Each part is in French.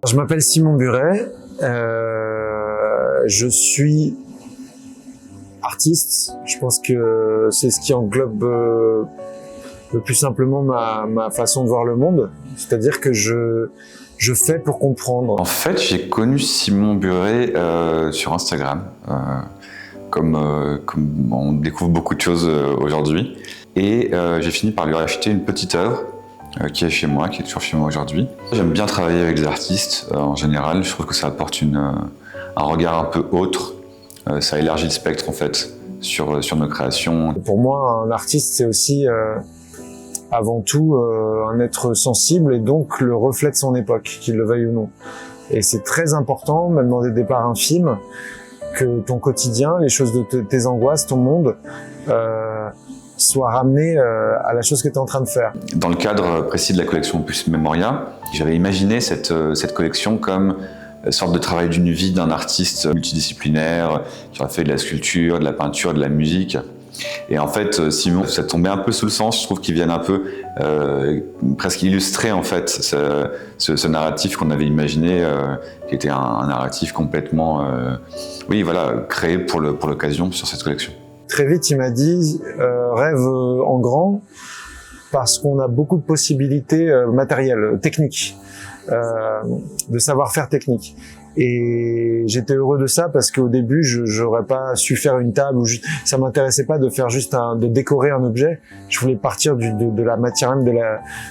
Je m'appelle Simon Buret, je suis artiste. Je pense que c'est ce qui englobe le plus simplement ma façon de voir le monde. C'est-à-dire que je fais pour comprendre. En fait, j'ai connu Simon Buret sur Instagram, comme on découvre beaucoup de choses aujourd'hui. Et j'ai fini par lui acheter une petite œuvre qui est chez moi, qui est toujours chez moi aujourd'hui. J'aime bien travailler avec des artistes en général. Je trouve que ça apporte un regard un peu autre. Ça élargit le spectre en fait sur nos créations. Pour moi, un artiste, c'est aussi avant tout un être sensible et donc le reflet de son époque, qu'il le veuille ou non. Et c'est très important, même dans des départs infimes, que ton quotidien, les choses de tes angoisses, ton monde, soit ramené à la chose que tu es en train de faire. Dans le cadre précis de la collection Opus Memoria, j'avais imaginé cette collection comme une sorte de travail d'une vie d'un artiste multidisciplinaire qui aurait fait de la sculpture, de la peinture, de la musique. Et en fait, Simon, ça tombait un peu sous le sens. Je trouve qu'il vient un peu presque illustrer en fait ce narratif qu'on avait imaginé, qui était un narratif complètement, oui, voilà, créé pour l'occasion sur cette collection. Très vite, il m'a dit rêve en grand parce qu'on a beaucoup de possibilités matérielles, techniques, de savoir-faire technique. Et j'étais heureux de ça parce qu'au début, j'aurais pas su faire une table ou ça m'intéressait pas de faire juste de décorer un objet. Je voulais partir de la matière même,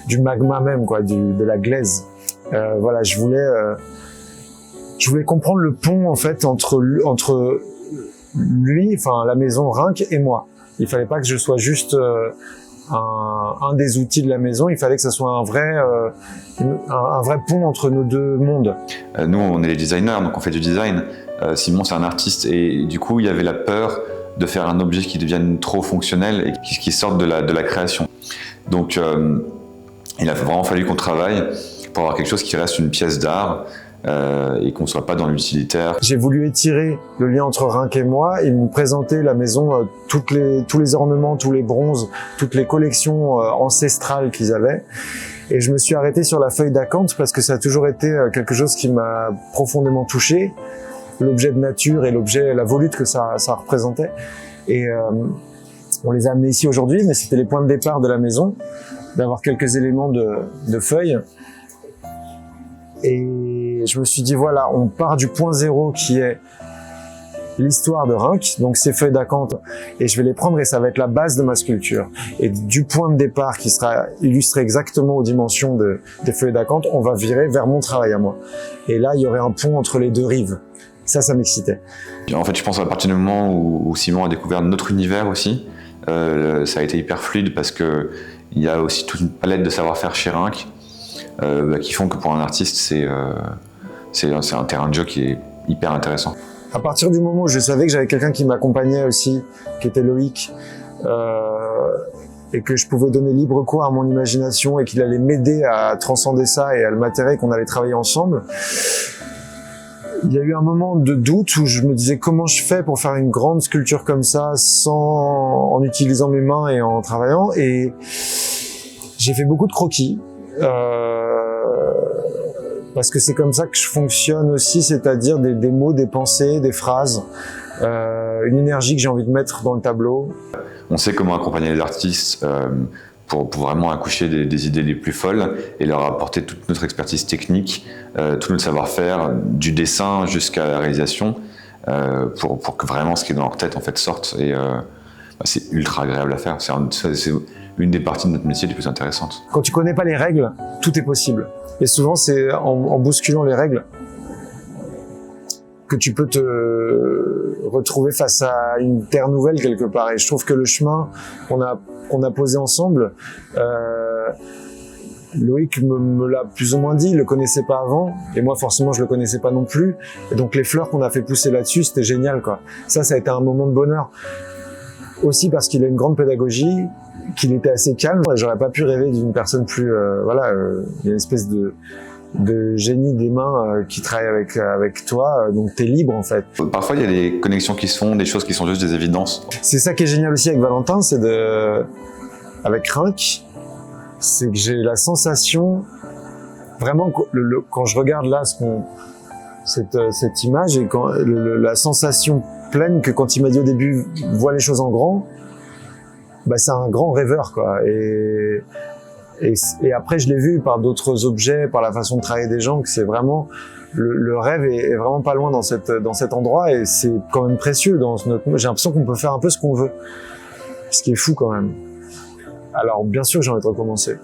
du magma même, quoi, de la glaise. Voilà, je voulais comprendre le pont en fait entre lui, enfin la maison Rinck et moi. Il fallait pas que je sois juste un des outils de la maison, il fallait que ça soit un vrai pont entre nos deux mondes. Nous, on est les designers, donc on fait du design. Simon, c'est un artiste et du coup, il y avait la peur de faire un objet qui devienne trop fonctionnel et qui sorte de la création. Donc, il a vraiment fallu qu'on travaille pour avoir quelque chose qui reste une pièce d'art et qu'on ne soit pas dans l'utilitaire. J'ai voulu étirer le lien entre Rinck et moi et me présenter la maison, tous les ornements, tous les bronzes, toutes les collections ancestrales qu'ils avaient. Et je me suis arrêté sur la feuille d'acanthe parce que ça a toujours été quelque chose qui m'a profondément touché, l'objet de nature et la volute que ça représentait. Et on les a amenés ici aujourd'hui, mais c'était les points de départ de la maison, d'avoir quelques éléments de feuilles. Et je me suis dit, voilà, on part du point zéro qui est l'histoire de Rinck, donc ces feuilles d'acanthe, et je vais les prendre et ça va être la base de ma sculpture. Et du point de départ qui sera illustré exactement aux dimensions des feuilles d'acanthe, on va virer vers mon travail à moi. Et là, il y aurait un pont entre les deux rives. Ça m'excitait. En fait, je pense à partir du moment où Simon a découvert notre univers aussi, ça a été hyper fluide parce que il y a aussi toute une palette de savoir-faire chez Rinck qui font que pour un artiste, c'est un terrain de jeu qui est hyper intéressant. À partir du moment où je savais que j'avais quelqu'un qui m'accompagnait aussi, qui était Loïc, et que je pouvais donner libre cours à mon imagination et qu'il allait m'aider à transcender ça et à le matérer, qu'on allait travailler ensemble, il y a eu un moment de doute où je me disais comment je fais pour faire une grande sculpture comme ça en utilisant mes mains et en travaillant. Et j'ai fait beaucoup de croquis. Parce que c'est comme ça que je fonctionne aussi, c'est-à-dire des mots, des pensées, des phrases, une énergie que j'ai envie de mettre dans le tableau. On sait comment accompagner les artistes pour vraiment accoucher des idées les plus folles et leur apporter toute notre expertise technique, tout notre savoir-faire, du dessin jusqu'à la réalisation, pour que vraiment ce qui est dans leur tête en fait sorte. Et c'est ultra agréable à faire. C'est une des parties de notre métier les plus intéressantes. Quand tu connais pas les règles, tout est possible. Et souvent, c'est en bousculant les règles que tu peux te retrouver face à une terre nouvelle quelque part. Et je trouve que le chemin qu'on a posé ensemble, Loïc me l'a plus ou moins dit, il le connaissait pas avant, et moi forcément je le connaissais pas non plus. Et donc les fleurs qu'on a fait pousser là-dessus, c'était génial, quoi. Ça a été un moment de bonheur. Aussi parce qu'il a une grande pédagogie, qu'il était assez calme. J'aurais pas pu rêver d'une personne plus, il y a une espèce de génie des mains qui travaille avec toi, donc t'es libre en fait. Parfois il y a des connexions qui se font, des choses qui sont juste des évidences. C'est ça qui est génial aussi avec Valentin, avec Rinck, c'est que j'ai la sensation vraiment, quand je regarde là cette image et quand la sensation pleine que quand il m'a dit au début vois les choses en grand, bah c'est un grand rêveur quoi. Et après je l'ai vu par d'autres objets, par la façon de travailler des gens, que c'est vraiment le rêve est vraiment pas loin dans cet endroit, et c'est quand même précieux j'ai l'impression qu'on peut faire un peu ce qu'on veut, ce qui est fou quand même. Alors bien sûr que j'ai envie de recommencer.